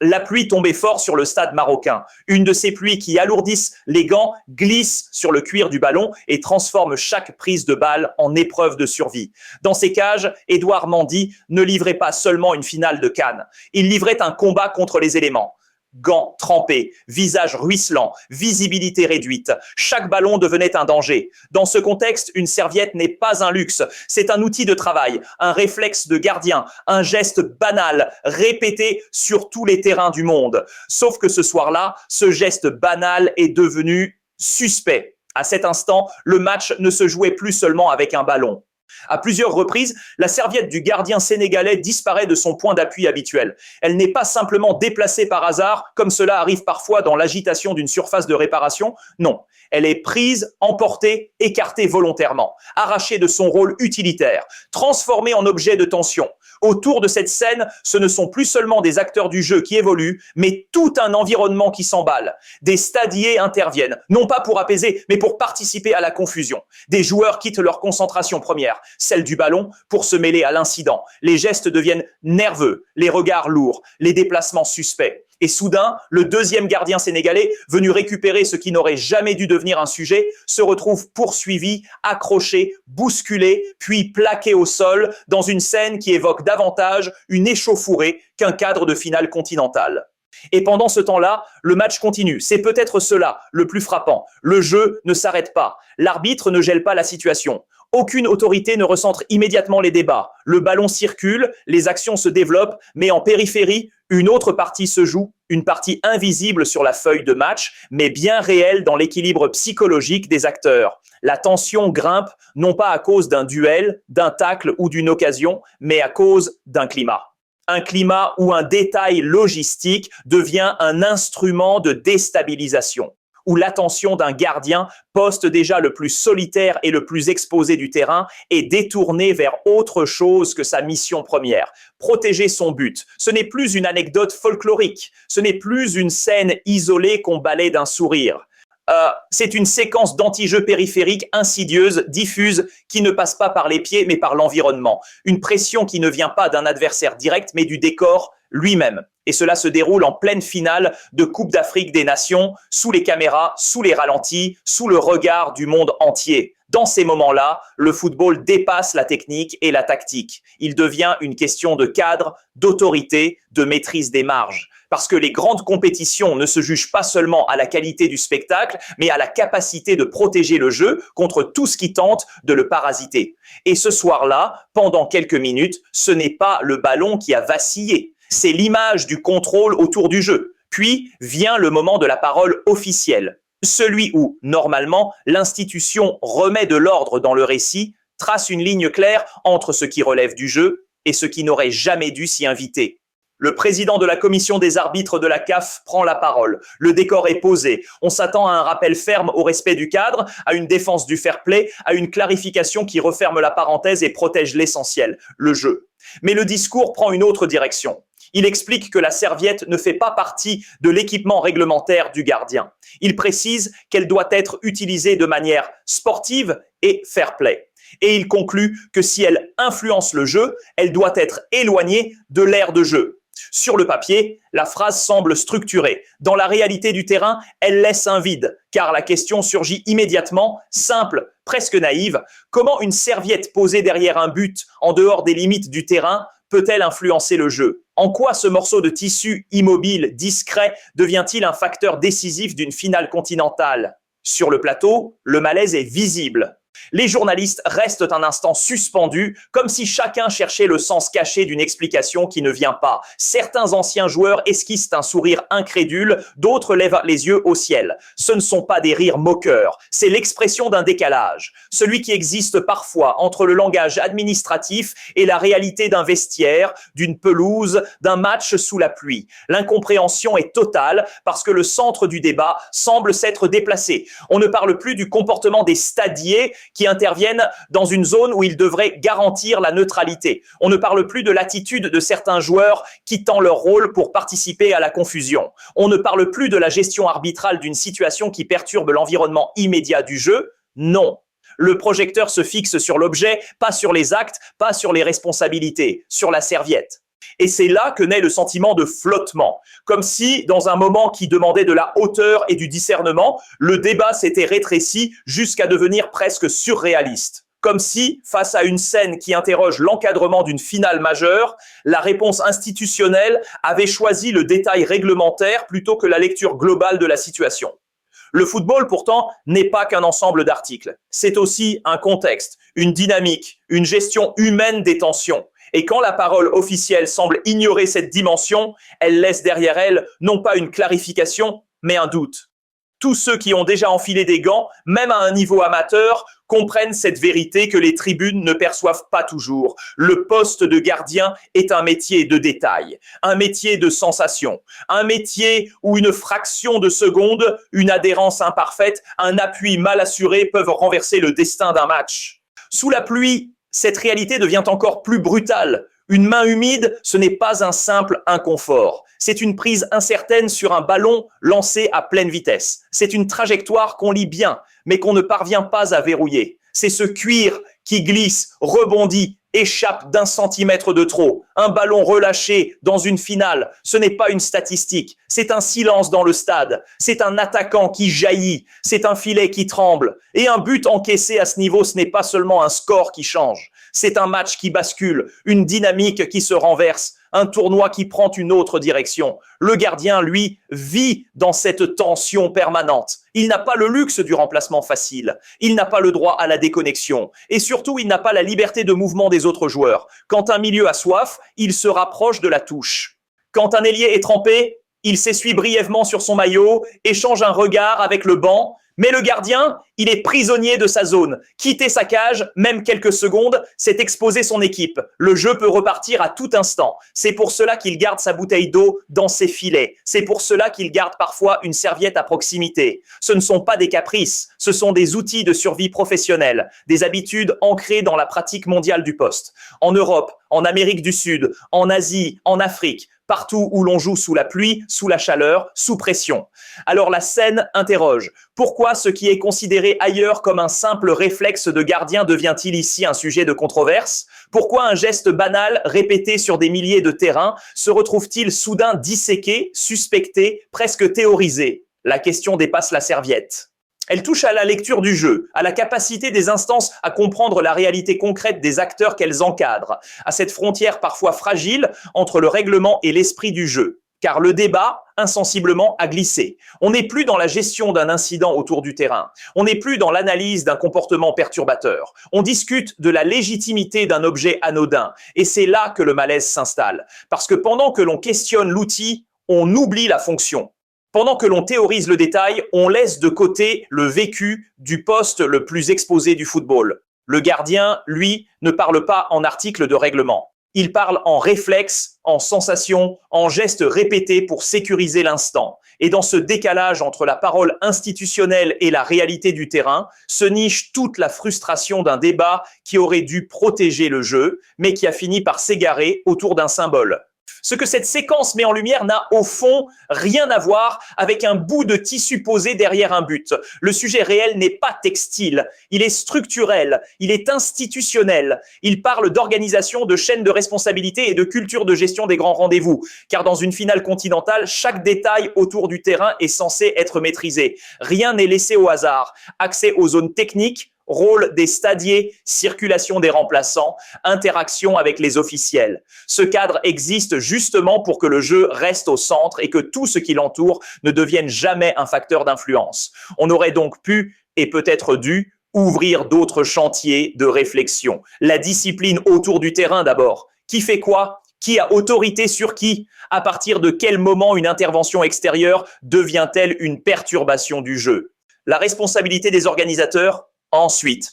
La pluie tombait fort sur le stade marocain. Une de ces pluies qui alourdissent les gants glisse sur le cuir du ballon et transforme chaque prise de balle en épreuve de survie. Dans ces cages, Édouard Mandy ne livrait pas seulement une finale de CAN. Il livrait un combat contre les éléments. Gants trempés, visage ruisselant, visibilité réduite. Chaque ballon devenait un danger. Dans ce contexte, une serviette n'est pas un luxe. C'est un outil de travail, un réflexe de gardien, un geste banal, répété sur tous les terrains du monde. Sauf que ce soir-là, ce geste banal est devenu suspect. À cet instant, le match ne se jouait plus seulement avec un ballon. À plusieurs reprises, la serviette du gardien sénégalais disparaît de son point d'appui habituel. Elle n'est pas simplement déplacée par hasard, comme cela arrive parfois dans l'agitation d'une surface de réparation. Non, elle est prise, emportée, écartée volontairement, arrachée de son rôle utilitaire, transformée en objet de tension. Autour de cette scène, ce ne sont plus seulement des acteurs du jeu qui évoluent, mais tout un environnement qui s'emballe. Des stadiers interviennent, non pas pour apaiser, mais pour participer à la confusion. Des joueurs quittent leur concentration première, celle du ballon, pour se mêler à l'incident. Les gestes deviennent nerveux, les regards lourds, les déplacements suspects. Et soudain, le deuxième gardien sénégalais, venu récupérer ce qui n'aurait jamais dû devenir un sujet, se retrouve poursuivi, accroché, bousculé, puis plaqué au sol dans une scène qui évoque davantage une échauffourée qu'un cadre de finale continentale. Et pendant ce temps-là, le match continue. C'est peut-être cela le plus frappant. Le jeu ne s'arrête pas. L'arbitre ne gèle pas la situation. Aucune autorité ne recentre immédiatement les débats. Le ballon circule, les actions se développent, mais en périphérie, une autre partie se joue, une partie invisible sur la feuille de match, mais bien réelle dans l'équilibre psychologique des acteurs. La tension grimpe, non pas à cause d'un duel, d'un tacle ou d'une occasion, mais à cause d'un climat. Un climat où un détail logistique devient un instrument de déstabilisation, où l'attention d'un gardien, poste déjà le plus solitaire et le plus exposé du terrain, est détournée vers autre chose que sa mission première, protéger son but. Ce n'est plus une anecdote folklorique, ce n'est plus une scène isolée qu'on balaie d'un sourire. C'est une séquence d'anti-jeu périphérique insidieuse, diffuse, qui ne passe pas par les pieds mais par l'environnement. Une pression qui ne vient pas d'un adversaire direct mais du décor lui-même. Et cela se déroule en pleine finale de Coupe d'Afrique des Nations, sous les caméras, sous les ralentis, sous le regard du monde entier. Dans ces moments-là, le football dépasse la technique et la tactique. Il devient une question de cadre, d'autorité, de maîtrise des marges. Parce que les grandes compétitions ne se jugent pas seulement à la qualité du spectacle, mais à la capacité de protéger le jeu contre tout ce qui tente de le parasiter. Et ce soir-là, pendant quelques minutes, ce n'est pas le ballon qui a vacillé, c'est l'image du contrôle autour du jeu. Puis vient le moment de la parole officielle, celui où, normalement, l'institution remet de l'ordre dans le récit, trace une ligne claire entre ce qui relève du jeu et ce qui n'aurait jamais dû s'y inviter. Le président de la commission des arbitres de la CAF prend la parole. Le décor est posé. On s'attend à un rappel ferme au respect du cadre, à une défense du fair play, à une clarification qui referme la parenthèse et protège l'essentiel, le jeu. Mais le discours prend une autre direction. Il explique que la serviette ne fait pas partie de l'équipement réglementaire du gardien. Il précise qu'elle doit être utilisée de manière sportive et fair play. Et il conclut que si elle influence le jeu, elle doit être éloignée de l'aire de jeu. Sur le papier, la phrase semble structurée. Dans la réalité du terrain, elle laisse un vide, car la question surgit immédiatement, simple, presque naïve. Comment une serviette posée derrière un but, en dehors des limites du terrain, peut-elle influencer le jeu? En quoi ce morceau de tissu immobile, discret, devient-il un facteur décisif d'une finale continentale? Sur le plateau, le malaise est visible. Les journalistes restent un instant suspendus, comme si chacun cherchait le sens caché d'une explication qui ne vient pas. Certains anciens joueurs esquissent un sourire incrédule, d'autres lèvent les yeux au ciel. Ce ne sont pas des rires moqueurs, c'est l'expression d'un décalage, celui qui existe parfois entre le langage administratif et la réalité d'un vestiaire, d'une pelouse, d'un match sous la pluie. L'incompréhension est totale parce que le centre du débat semble s'être déplacé. On ne parle plus du comportement des stadiers qui interviennent dans une zone où ils devraient garantir la neutralité. On ne parle plus de l'attitude de certains joueurs quittant leur rôle pour participer à la confusion. On ne parle plus de la gestion arbitrale d'une situation qui perturbe l'environnement immédiat du jeu. Non. Le projecteur se fixe sur l'objet, pas sur les actes, pas sur les responsabilités, sur la serviette. Et c'est là que naît le sentiment de flottement, comme si, dans un moment qui demandait de la hauteur et du discernement, le débat s'était rétréci jusqu'à devenir presque surréaliste. Comme si, face à une scène qui interroge l'encadrement d'une finale majeure, la réponse institutionnelle avait choisi le détail réglementaire plutôt que la lecture globale de la situation. Le football, pourtant, n'est pas qu'un ensemble d'articles. C'est aussi un contexte, une dynamique, une gestion humaine des tensions. Et quand la parole officielle semble ignorer cette dimension, elle laisse derrière elle non pas une clarification, mais un doute. Tous ceux qui ont déjà enfilé des gants, même à un niveau amateur, comprennent cette vérité que les tribunes ne perçoivent pas toujours. Le poste de gardien est un métier de détail, un métier de sensation, un métier où une fraction de seconde, une adhérence imparfaite, un appui mal assuré peuvent renverser le destin d'un match. Sous la pluie, cette réalité devient encore plus brutale. Une main humide, ce n'est pas un simple inconfort. C'est une prise incertaine sur un ballon lancé à pleine vitesse. C'est une trajectoire qu'on lit bien, mais qu'on ne parvient pas à verrouiller. C'est ce cuir qui glisse, rebondit, échappe d'un centimètre de trop. Un ballon relâché dans une finale, ce n'est pas une statistique. C'est un silence dans le stade. C'est un attaquant qui jaillit. C'est un filet qui tremble. Et un but encaissé à ce niveau, ce n'est pas seulement un score qui change. C'est un match qui bascule, une dynamique qui se renverse, un tournoi qui prend une autre direction. Le gardien, lui, vit dans cette tension permanente. Il n'a pas le luxe du remplacement facile. Il n'a pas le droit à la déconnexion. Et surtout, il n'a pas la liberté de mouvement des autres joueurs. Quand un milieu a soif, il se rapproche de la touche. Quand un ailier est trempé, il s'essuie brièvement sur son maillot, échange un regard avec le banc. Mais le gardien, il est prisonnier de sa zone. Quitter sa cage, même quelques secondes, c'est exposer son équipe. Le jeu peut repartir à tout instant. C'est pour cela qu'il garde sa bouteille d'eau dans ses filets. C'est pour cela qu'il garde parfois une serviette à proximité. Ce ne sont pas des caprices, ce sont des outils de survie professionnelle, des habitudes ancrées dans la pratique mondiale du poste. En Europe, en Amérique du Sud, en Asie, en Afrique, partout où l'on joue sous la pluie, sous la chaleur, sous pression. Alors la scène interroge. Pourquoi ce qui est considéré ailleurs comme un simple réflexe de gardien devient-il ici un sujet de controverse? Pourquoi un geste banal répété sur des milliers de terrains se retrouve-t-il soudain disséqué, suspecté, presque théorisé? La question dépasse la serviette. Elle touche à la lecture du jeu, à la capacité des instances à comprendre la réalité concrète des acteurs qu'elles encadrent, à cette frontière parfois fragile entre le règlement et l'esprit du jeu. Car le débat, insensiblement, a glissé. On n'est plus dans la gestion d'un incident autour du terrain. On n'est plus dans l'analyse d'un comportement perturbateur. On discute de la légitimité d'un objet anodin. Et c'est là que le malaise s'installe. Parce que pendant que l'on questionne l'outil, on oublie la fonction. Pendant que l'on théorise le détail, on laisse de côté le vécu du poste le plus exposé du football. Le gardien, lui, ne parle pas en article de règlement. Il parle en réflexe, en sensation, en gestes répétés pour sécuriser l'instant. Et dans ce décalage entre la parole institutionnelle et la réalité du terrain, se niche toute la frustration d'un débat qui aurait dû protéger le jeu, mais qui a fini par s'égarer autour d'un symbole. Ce que cette séquence met en lumière n'a au fond rien à voir avec un bout de tissu posé derrière un but. Le sujet réel n'est pas textile, il est structurel, il est institutionnel. Il parle d'organisation, de chaîne de responsabilité et de culture de gestion des grands rendez-vous. Car dans une finale continentale, chaque détail autour du terrain est censé être maîtrisé. Rien n'est laissé au hasard. Accès aux zones techniques, rôle des stadiers, circulation des remplaçants, interaction avec les officiels. Ce cadre existe justement pour que le jeu reste au centre et que tout ce qui l'entoure ne devienne jamais un facteur d'influence. On aurait donc pu, et peut-être dû, ouvrir d'autres chantiers de réflexion. La discipline autour du terrain d'abord. Qui fait quoi ? Qui a autorité sur qui? À partir de quel moment une intervention extérieure devient-elle une perturbation du jeu? La responsabilité des organisateurs? Ensuite,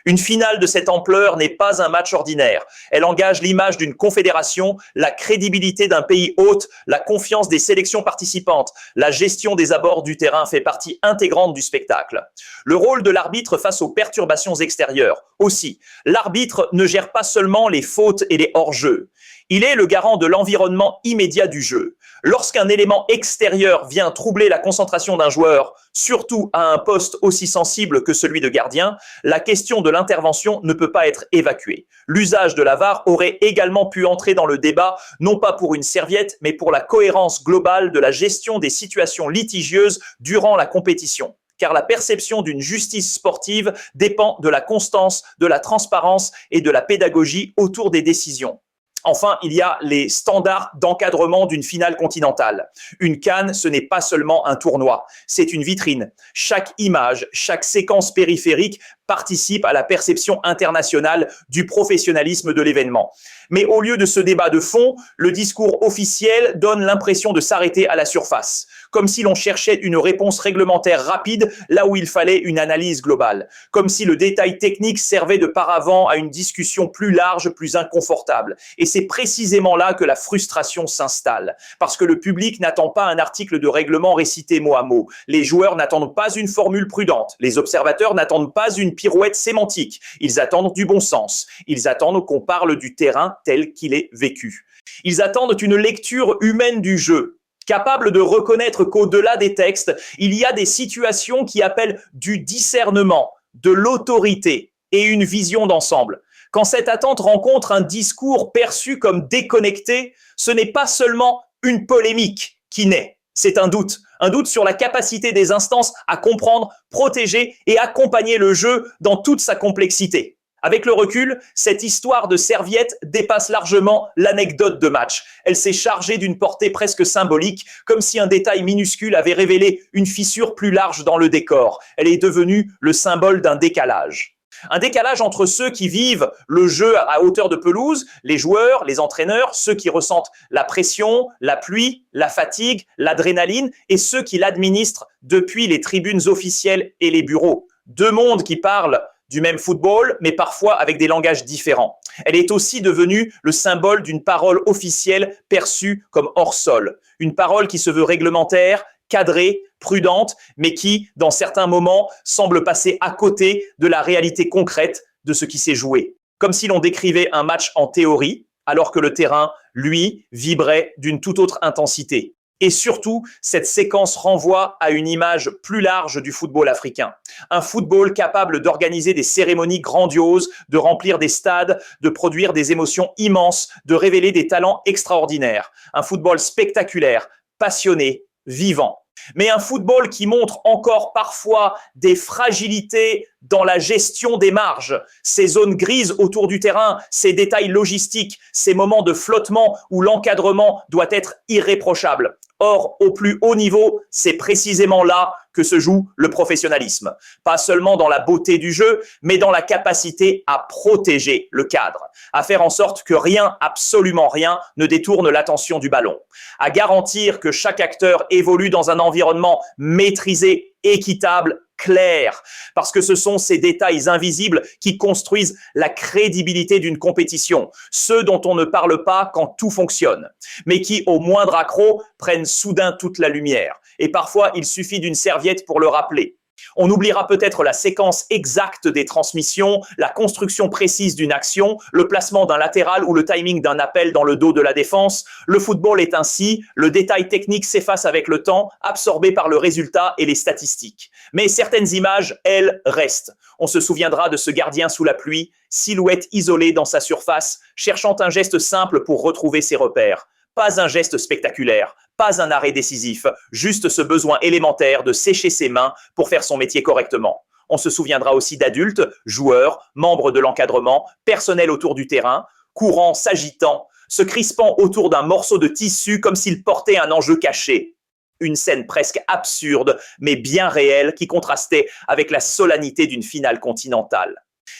une finale de cette ampleur n'est pas un match ordinaire. Elle engage l'image d'une confédération, la crédibilité d'un pays hôte, la confiance des sélections participantes. La gestion des abords du terrain fait partie intégrante du spectacle. Le rôle de l'arbitre face aux perturbations extérieures aussi. L'arbitre ne gère pas seulement les fautes et les hors-jeux. Il est le garant de l'environnement immédiat du jeu. Lorsqu'un élément extérieur vient troubler la concentration d'un joueur, surtout à un poste aussi sensible que celui de gardien, la question de l'intervention ne peut pas être évacuée. L'usage de la VAR aurait également pu entrer dans le débat, non pas pour une serviette, mais pour la cohérence globale de la gestion des situations litigieuses durant la compétition. Car la perception d'une justice sportive dépend de la constance, de la transparence et de la pédagogie autour des décisions. Enfin, il y a les standards d'encadrement d'une finale continentale. Une CAN, ce n'est pas seulement un tournoi, c'est une vitrine. Chaque image, chaque séquence périphérique participe à la perception internationale du professionnalisme de l'événement. Mais au lieu de ce débat de fond, le discours officiel donne l'impression de s'arrêter à la surface, comme si l'on cherchait une réponse réglementaire rapide là où il fallait une analyse globale, comme si le détail technique servait de paravent à une discussion plus large, plus inconfortable. Et c'est précisément là que la frustration s'installe, parce que le public n'attend pas un article de règlement récité mot à mot, les joueurs n'attendent pas une formule prudente, les observateurs n'attendent pas une pirouette sémantique, ils attendent du bon sens, ils attendent qu'on parle du terrain tel qu'il est vécu. Ils attendent une lecture humaine du jeu, capable de reconnaître qu'au-delà des textes, il y a des situations qui appellent du discernement, de l'autorité et une vision d'ensemble. Quand cette attente rencontre un discours perçu comme déconnecté, ce n'est pas seulement une polémique qui naît, c'est un doute sur la capacité des instances à comprendre, protéger et accompagner le jeu dans toute sa complexité. Avec le recul, cette histoire de serviette dépasse largement l'anecdote de match. Elle s'est chargée d'une portée presque symbolique, comme si un détail minuscule avait révélé une fissure plus large dans le décor. Elle est devenue le symbole d'un décalage. Un décalage entre ceux qui vivent le jeu à hauteur de pelouse, les joueurs, les entraîneurs, ceux qui ressentent la pression, la pluie, la fatigue, l'adrénaline, et ceux qui l'administrent depuis les tribunes officielles et les bureaux. Deux mondes qui parlent du même football, mais parfois avec des langages différents. Elle est aussi devenue le symbole d'une parole officielle perçue comme hors sol. Une parole qui se veut réglementaire, cadrée, prudente, mais qui, dans certains moments, semble passer à côté de la réalité concrète de ce qui s'est joué. Comme si l'on décrivait un match en théorie, alors que le terrain, lui, vibrait d'une toute autre intensité. Et surtout, cette séquence renvoie à une image plus large du football africain. Un football capable d'organiser des cérémonies grandioses, de remplir des stades, de produire des émotions immenses, de révéler des talents extraordinaires. Un football spectaculaire, passionné, vivant. Mais un football qui montre encore parfois des fragilités dans la gestion des marges, ces zones grises autour du terrain, ces détails logistiques, ces moments de flottement où l'encadrement doit être irréprochable. Or, au plus haut niveau, c'est précisément là que se joue le professionnalisme. Pas seulement dans la beauté du jeu, mais dans la capacité à protéger le cadre, à faire en sorte que rien, absolument rien, ne détourne l'attention du ballon, à garantir que chaque acteur évolue dans un environnement maîtrisé, équitable, clair, parce que ce sont ces détails invisibles qui construisent la crédibilité d'une compétition, ceux dont on ne parle pas quand tout fonctionne, mais qui, au moindre accroc, prennent soudain toute la lumière. Et parfois, il suffit d'une serviette pour le rappeler. On oubliera peut-être la séquence exacte des transmissions, la construction précise d'une action, le placement d'un latéral ou le timing d'un appel dans le dos de la défense. Le football est ainsi, le détail technique s'efface avec le temps, absorbé par le résultat et les statistiques. Mais certaines images, elles, restent. On se souviendra de ce gardien sous la pluie, silhouette isolée dans sa surface, cherchant un geste simple pour retrouver ses repères. Pas un geste spectaculaire, pas un arrêt décisif, juste ce besoin élémentaire de sécher ses mains pour faire son métier correctement. On se souviendra aussi d'adultes, joueurs, membres de l'encadrement, personnel autour du terrain, courant, s'agitant, se crispant autour d'un morceau de tissu comme s'il portait un enjeu caché. Une scène presque absurde, mais bien réelle, qui contrastait avec la solennité d'une finale continentale.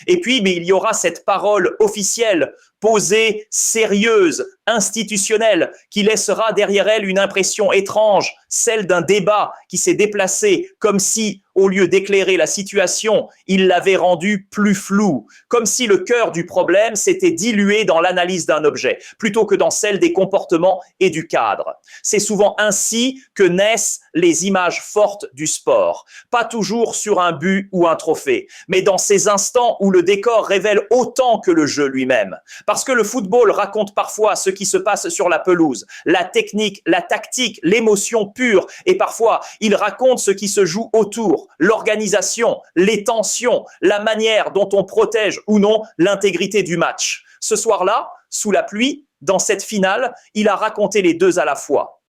Et puis, mais il y aura cette parole officielle, posée, sérieuse, institutionnelle, qui laissera derrière elle une impression étrange, celle d'un débat qui s'est déplacé, comme si, au lieu d'éclairer la situation, il l'avait rendue plus floue, comme si le cœur du problème s'était dilué dans l'analyse d'un objet, plutôt que dans celle des comportements et du cadre. C'est souvent ainsi que naissent les images fortes du sport, pas toujours sur un but ou un trophée, mais dans ces instants où le décor révèle autant que le jeu lui-même. Parce que le football raconte parfois ce qui se passe sur la pelouse, la technique, la tactique, l'émotion pure. Et parfois, il raconte ce qui se joue autour, l'organisation, les tensions, la manière dont on protège ou non l'intégrité du match. Ce soir-là, sous la pluie, dans cette finale, il a raconté les deux à la fois.